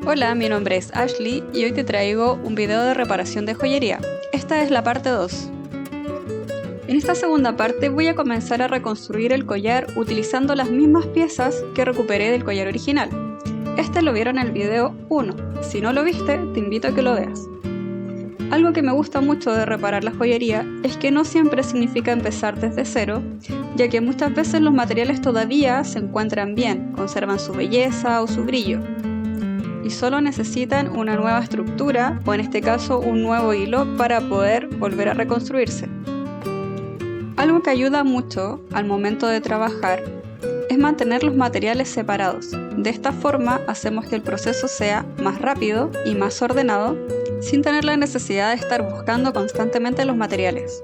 Hola, mi nombre es Ashley y hoy te traigo un video de reparación de joyería. Esta es la parte 2. En esta segunda parte voy a comenzar a reconstruir el collar utilizando las mismas piezas que recuperé del collar original. Este lo vieron en el video 1. Si no lo viste, te invito a que lo veas. Algo que me gusta mucho de reparar la joyería es que no siempre significa empezar desde cero, ya que muchas veces los materiales todavía se encuentran bien, conservan su belleza o su brillo, y solo necesitan una nueva estructura, o en este caso un nuevo hilo, para poder volver a reconstruirse. Algo que ayuda mucho al momento de trabajar es mantener los materiales separados. De esta forma hacemos que el proceso sea más rápido y más ordenado, sin tener la necesidad de estar buscando constantemente los materiales.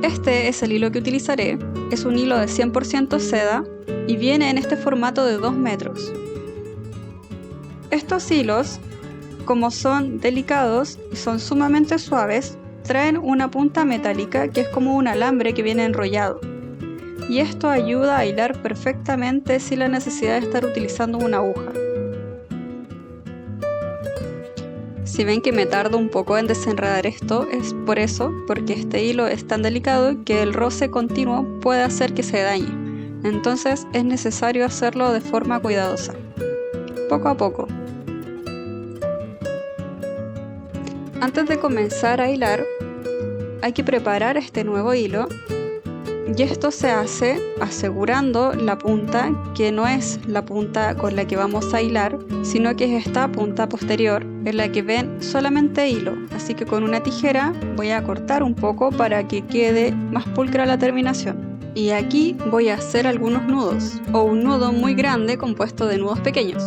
Este es el hilo que utilizaré, es un hilo de 100% seda y viene en este formato de 2 metros. Estos hilos, como son delicados y son sumamente suaves, traen una punta metálica que es como un alambre que viene enrollado. Y esto ayuda a hilar perfectamente sin la necesidad de estar utilizando una aguja. Si ven que me tardo un poco en desenredar esto, es por eso, porque este hilo es tan delicado que el roce continuo puede hacer que se dañe. Entonces es necesario hacerlo de forma cuidadosa, poco a poco. Antes de comenzar a hilar, hay que preparar este nuevo hilo, y esto se hace asegurando la punta, que no es la punta con la que vamos a hilar, sino que es esta punta posterior en la que ven solamente hilo. Así que con una tijera voy a cortar un poco para que quede más pulcra la terminación. Y aquí voy a hacer algunos nudos, o un nudo muy grande compuesto de nudos pequeños.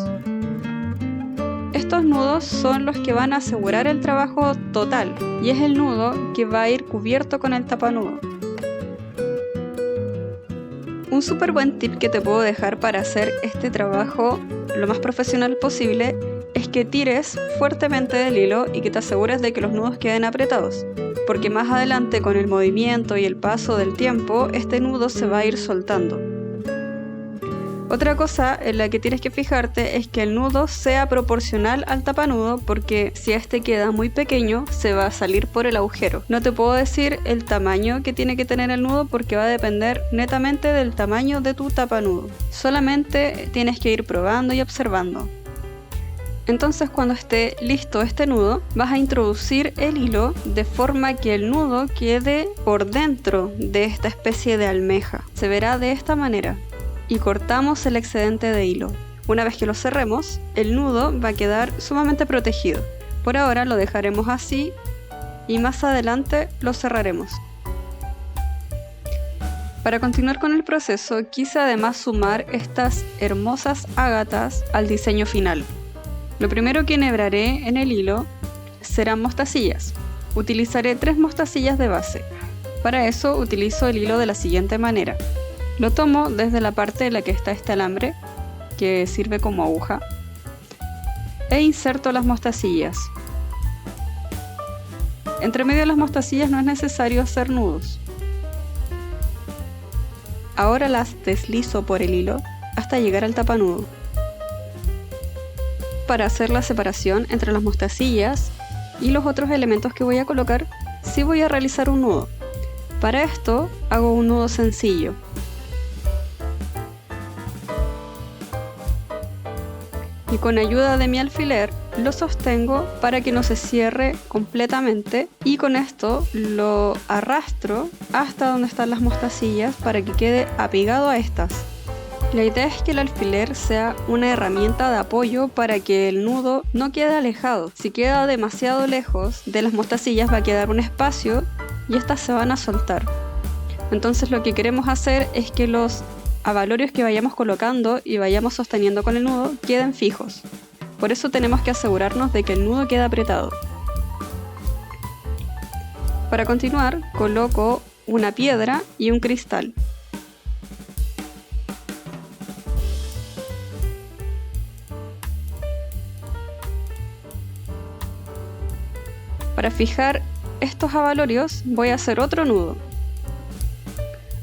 Estos nudos son los que van a asegurar el trabajo total, y es el nudo que va a ir cubierto con el tapanudo. Un súper buen tip que te puedo dejar para hacer este trabajo lo más profesional posible es que tires fuertemente del hilo y que te asegures de que los nudos queden apretados, porque más adelante con el movimiento y el paso del tiempo este nudo se va a ir soltando. Otra cosa en la que tienes que fijarte es que el nudo sea proporcional al tapanudo, porque si este queda muy pequeño se va a salir por el agujero. No te puedo decir el tamaño que tiene que tener el nudo porque va a depender netamente del tamaño de tu tapanudo. Solamente tienes que ir probando y observando. Entonces cuando esté listo este nudo, vas a introducir el hilo de forma que el nudo quede por dentro de esta especie de almeja. Se verá de esta manera. Y cortamos el excedente de hilo. Una vez que lo cerremos, el nudo va a quedar sumamente protegido. Por ahora lo dejaremos así y más adelante lo cerraremos. Para continuar con el proceso, quise además sumar estas hermosas ágatas al diseño final. Lo primero que enhebraré en el hilo serán mostacillas. Utilizaré 3 mostacillas de base. Para eso utilizo el hilo de la siguiente manera. Lo tomo desde la parte en la que está este alambre, que sirve como aguja, e inserto las mostacillas. Entre medio de las mostacillas no es necesario hacer nudos. Ahora las deslizo por el hilo hasta llegar al tapanudo. Para hacer la separación entre las mostacillas y los otros elementos que voy a colocar, sí voy a realizar un nudo. Para esto hago un nudo sencillo. Y con ayuda de mi alfiler lo sostengo para que no se cierre completamente, y con esto lo arrastro hasta donde están las mostacillas para que quede apegado a estas. La idea es que el alfiler sea una herramienta de apoyo para que el nudo no quede alejado. Si queda demasiado lejos de las mostacillas va a quedar un espacio y estas se van a soltar. Entonces lo que queremos hacer es que los abalorios que vayamos colocando y vayamos sosteniendo con el nudo queden fijos. Por eso tenemos que asegurarnos de que el nudo quede apretado. Para continuar, coloco una piedra y un cristal. Para fijar estos abalorios voy a hacer otro nudo.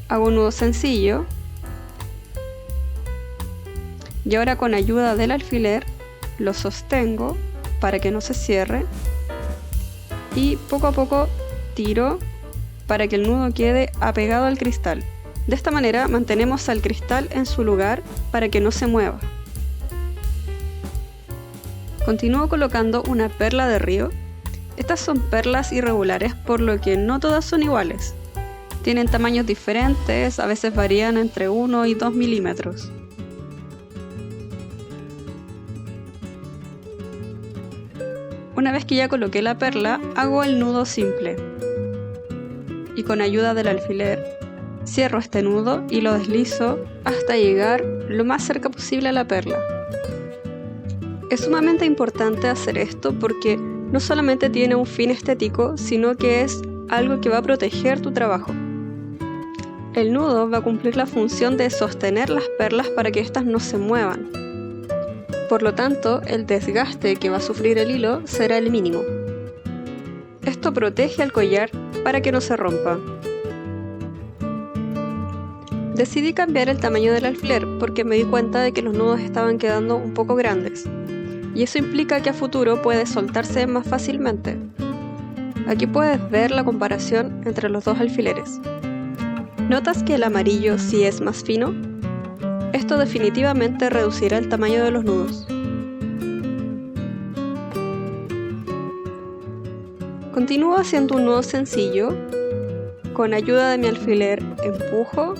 Hago un nudo sencillo Y ahora con ayuda del alfiler lo sostengo para que no se cierre y poco a poco tiro para que el nudo quede apegado al cristal. De esta manera mantenemos al cristal en su lugar para que no se mueva. Continúo colocando una perla de río. Estas son perlas irregulares, por lo que no todas son iguales. Tienen tamaños diferentes, a veces varían entre 1 y 2 milímetros. Una vez que ya coloqué la perla, hago el nudo simple. Y con ayuda del alfiler, cierro este nudo y lo deslizo hasta llegar lo más cerca posible a la perla. Es sumamente importante hacer esto porque no solamente tiene un fin estético, sino que es algo que va a proteger tu trabajo. El nudo va a cumplir la función de sostener las perlas para que éstas no se muevan. Por lo tanto, el desgaste que va a sufrir el hilo será el mínimo. Esto protege al collar para que no se rompa. Decidí cambiar el tamaño del alfiler porque me di cuenta de que los nudos estaban quedando un poco grandes. Y eso implica que a futuro puede soltarse más fácilmente. Aquí puedes ver la comparación entre los dos alfileres. ¿Notas que el amarillo sí es más fino? Esto definitivamente reducirá el tamaño de los nudos. Continúo haciendo un nudo sencillo. Con ayuda de mi alfiler empujo.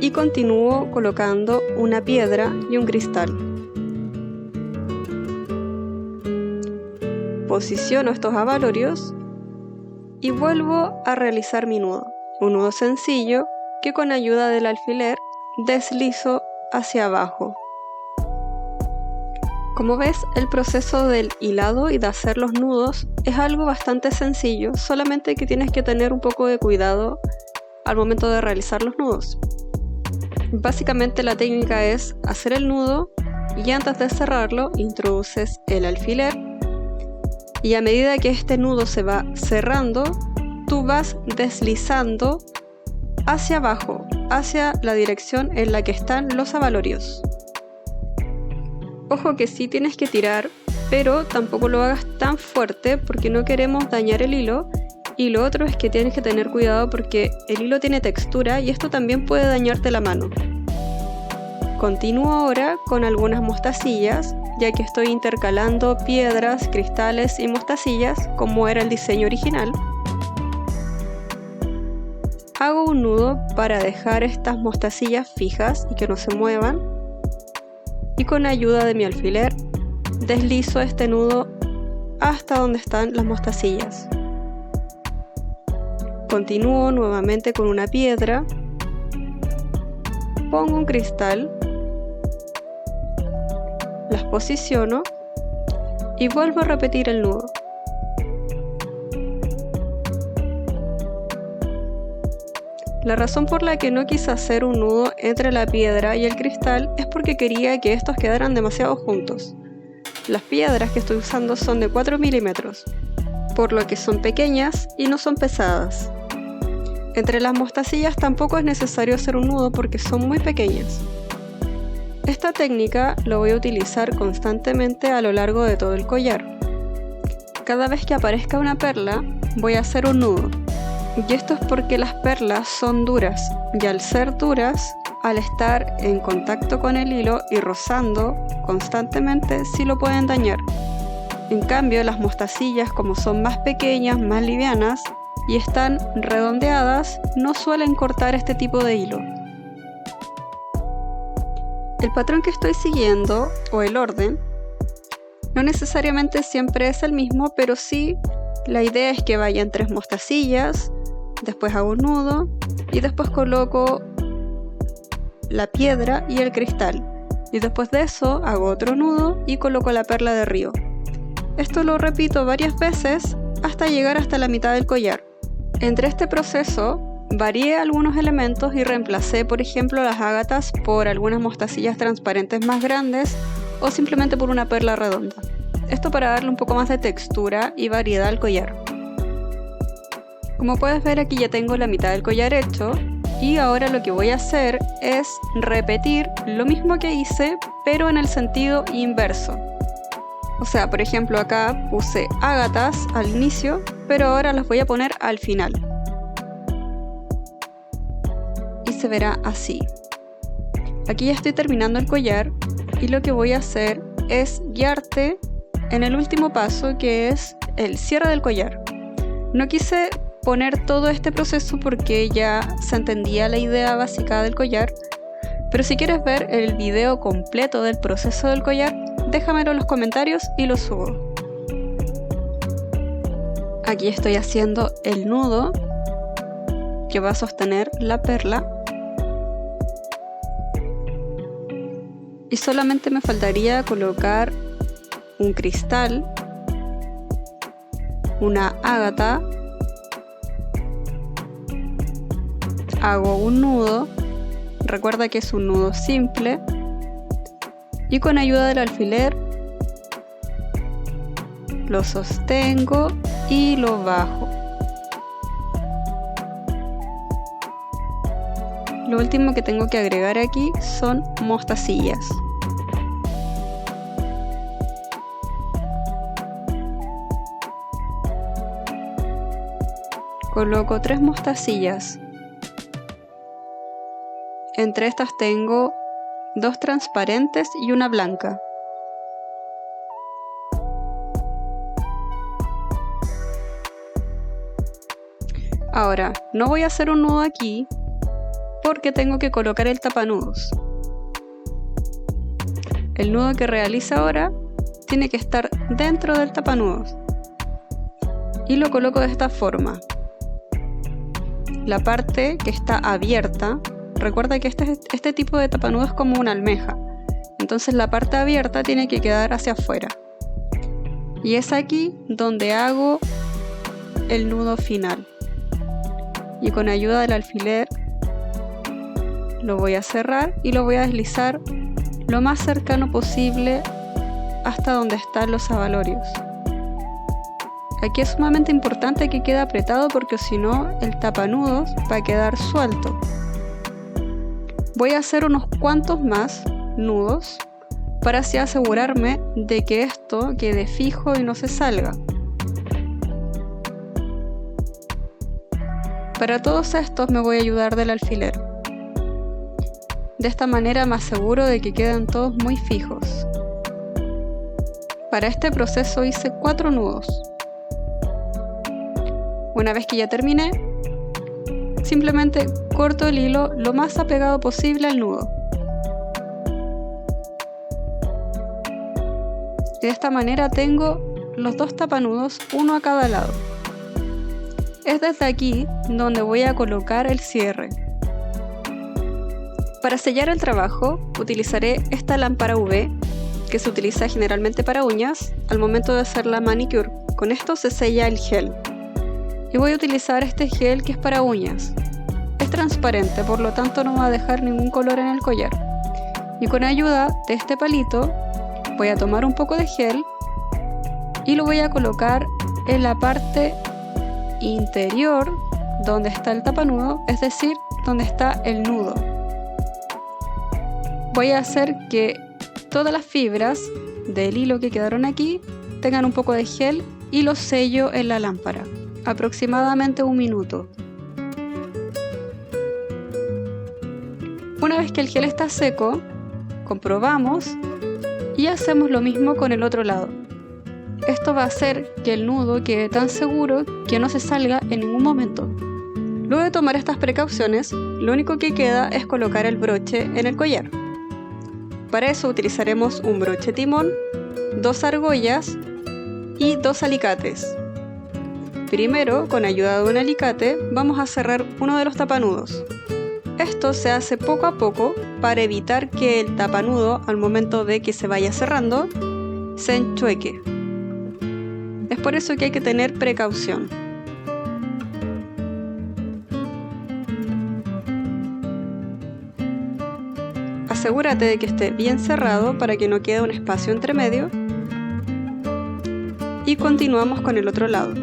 Y continúo colocando una piedra y un cristal. Posiciono estos abalorios y vuelvo a realizar mi nudo. Un nudo sencillo que con ayuda del alfiler deslizo hacia abajo. Como ves, el proceso del hilado y de hacer los nudos es algo bastante sencillo, solamente que tienes que tener un poco de cuidado al momento de realizar los nudos. Básicamente la técnica es hacer el nudo y antes de cerrarlo introduces el alfiler y a medida que este nudo se va cerrando, tú vas deslizando hacia abajo, hacia la dirección en la que están los abalorios. Ojo que sí tienes que tirar, pero tampoco lo hagas tan fuerte porque no queremos dañar el hilo. Y lo otro es que tienes que tener cuidado porque el hilo tiene textura y esto también puede dañarte la mano. Continúo ahora con algunas mostacillas, ya que estoy intercalando piedras, cristales y mostacillas como era el diseño original. Hago un nudo para dejar estas mostacillas fijas y que no se muevan. Y con ayuda de mi alfiler deslizo este nudo hasta donde están las mostacillas. Continúo nuevamente con una piedra, pongo un cristal, las posiciono y vuelvo a repetir el nudo. La razón por la que no quise hacer un nudo entre la piedra y el cristal es porque quería que estos quedaran demasiado juntos. Las piedras que estoy usando son de 4 milímetros, por lo que son pequeñas y no son pesadas. Entre las mostacillas tampoco es necesario hacer un nudo porque son muy pequeñas. Esta técnica lo voy a utilizar constantemente a lo largo de todo el collar. Cada vez que aparezca una perla, voy a hacer un nudo. Y esto es porque las perlas son duras, y al ser duras, al estar en contacto con el hilo y rozando constantemente, sí lo pueden dañar. En cambio, las mostacillas, como son más pequeñas, más livianas y están redondeadas, no suelen cortar este tipo de hilo. El patrón que estoy siguiendo, o el orden, no necesariamente siempre es el mismo, pero sí la idea es que vayan 3 mostacillas, después hago un nudo y después coloco la piedra y el cristal. Y después de eso hago otro nudo y coloco la perla de río. Esto lo repito varias veces hasta llegar hasta la mitad del collar. Entre este proceso varié algunos elementos y reemplacé, por ejemplo, las ágatas por algunas mostacillas transparentes más grandes o simplemente por una perla redonda. Esto para darle un poco más de textura y variedad al collar. Como puedes ver, aquí ya tengo la mitad del collar hecho y ahora lo que voy a hacer es repetir lo mismo que hice, pero en el sentido inverso. O sea, por ejemplo, acá puse ágatas al inicio, pero ahora las voy a poner al final. Y se verá así. Aquí ya estoy terminando el collar y lo que voy a hacer es guiarte en el último paso, que es el cierre del collar. No quise poner todo este proceso porque ya se entendía la idea básica del collar, pero si quieres ver el video completo del proceso del collar, déjamelo en los comentarios y lo subo. Aquí estoy haciendo el nudo que va a sostener la perla y solamente me faltaría colocar un cristal, una ágata, hago un nudo, recuerda que es un nudo simple, y con ayuda del alfiler lo sostengo y lo bajo. Lo último que tengo que agregar aquí son mostacillas. Coloco 3 mostacillas. Entre estas tengo 2 transparentes y una blanca. Ahora, no voy a hacer un nudo aquí porque tengo que colocar el tapanudos. El nudo que realice ahora tiene que estar dentro del tapanudos. Y lo coloco de esta forma. La parte que está abierta, recuerda que este tipo de tapanudo es como una almeja. Entonces la parte abierta tiene que quedar hacia afuera. Y es aquí donde hago el nudo final. Y con ayuda del alfiler lo voy a cerrar y lo voy a deslizar lo más cercano posible hasta donde están los abalorios. Aquí es sumamente importante que quede apretado porque si no el tapanudos va a quedar suelto. Voy a hacer unos cuantos más nudos para así asegurarme de que esto quede fijo y no se salga. Para todos estos me voy a ayudar del alfiler. De esta manera me aseguro de que quedan todos muy fijos. Para este proceso hice 4 nudos. Una vez que ya terminé, simplemente corto el hilo lo más apegado posible al nudo. De esta manera tengo los 2 tapanudos, uno a cada lado. Es desde aquí donde voy a colocar el cierre. Para sellar el trabajo utilizaré esta lámpara UV que se utiliza generalmente para uñas al momento de hacer la manicure. Con esto se sella el gel. Y voy a utilizar este gel que es para uñas. Es transparente, por lo tanto no va a dejar ningún color en el collar. Y con ayuda de este palito voy a tomar un poco de gel y lo voy a colocar en la parte interior donde está el tapanudo, es decir, donde está el nudo. Voy a hacer que todas las fibras del hilo que quedaron aquí tengan un poco de gel y lo sello en la lámpara, aproximadamente 1 minuto. Una vez que el gel está seco, comprobamos y hacemos lo mismo con el otro lado. Esto va a hacer que el nudo quede tan seguro que no se salga en ningún momento. Luego de tomar estas precauciones, lo único que queda es colocar el broche en el collar. Para eso utilizaremos un broche timón, 2 argollas y 2 alicates. Primero, con ayuda de un alicate, vamos a cerrar uno de los tapanudos. Esto se hace poco a poco para evitar que el tapanudo, al momento de que se vaya cerrando, se enchueque. Es por eso que hay que tener precaución. Asegúrate de que esté bien cerrado para que no quede un espacio entre medio. Y continuamos con el otro lado.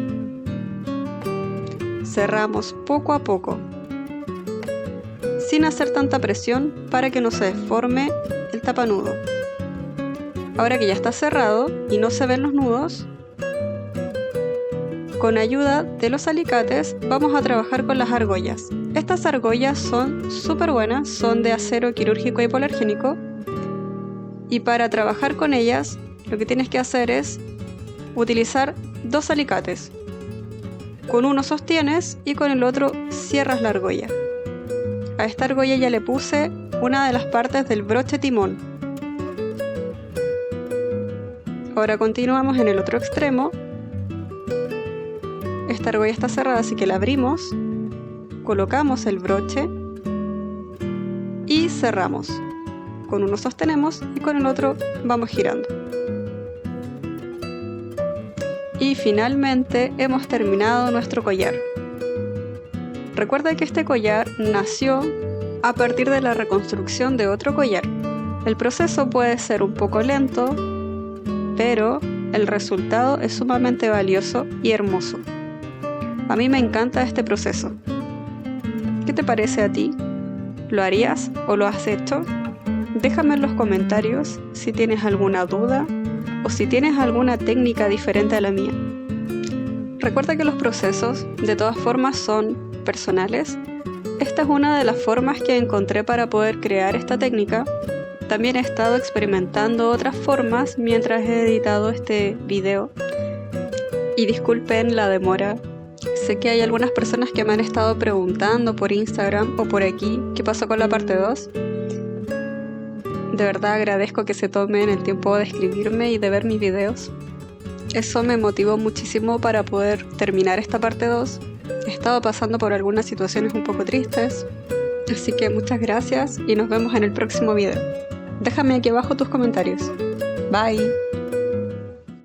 cerramos poco a poco, sin hacer tanta presión para que no se deforme el tapanudo. Ahora que ya está cerrado y no se ven los nudos, con ayuda de los alicates vamos a trabajar con las argollas. Estas argollas son súper buenas, son de acero quirúrgico hipoalergénico, y para trabajar con ellas lo que tienes que hacer es utilizar 2 alicates. Con uno sostienes y con el otro cierras la argolla. A esta argolla ya le puse una de las partes del broche timón. Ahora continuamos en el otro extremo. Esta argolla está cerrada, así que la abrimos, colocamos el broche y cerramos. Con uno sostenemos y con el otro vamos girando. Y finalmente hemos terminado nuestro collar. Recuerda que este collar nació a partir de la reconstrucción de otro collar. El proceso puede ser un poco lento, pero el resultado es sumamente valioso y hermoso. A mí me encanta este proceso. ¿Qué te parece a ti? ¿Lo harías o lo has hecho? Déjame en los comentarios si tienes alguna duda o si tienes alguna técnica diferente a la mía. Recuerda que los procesos de todas formas son personales. Esta es una de las formas que encontré para poder crear esta técnica. También he estado experimentando otras formas mientras he editado este video. Y disculpen la demora. Sé que hay algunas personas que me han estado preguntando por Instagram o por aquí qué pasó con la parte 2. De verdad agradezco que se tomen el tiempo de escribirme y de ver mis videos. Eso me motivó muchísimo para poder terminar esta parte 2. He estado pasando por algunas situaciones un poco tristes, así que muchas gracias y nos vemos en el próximo video. Déjame aquí abajo tus comentarios. Bye.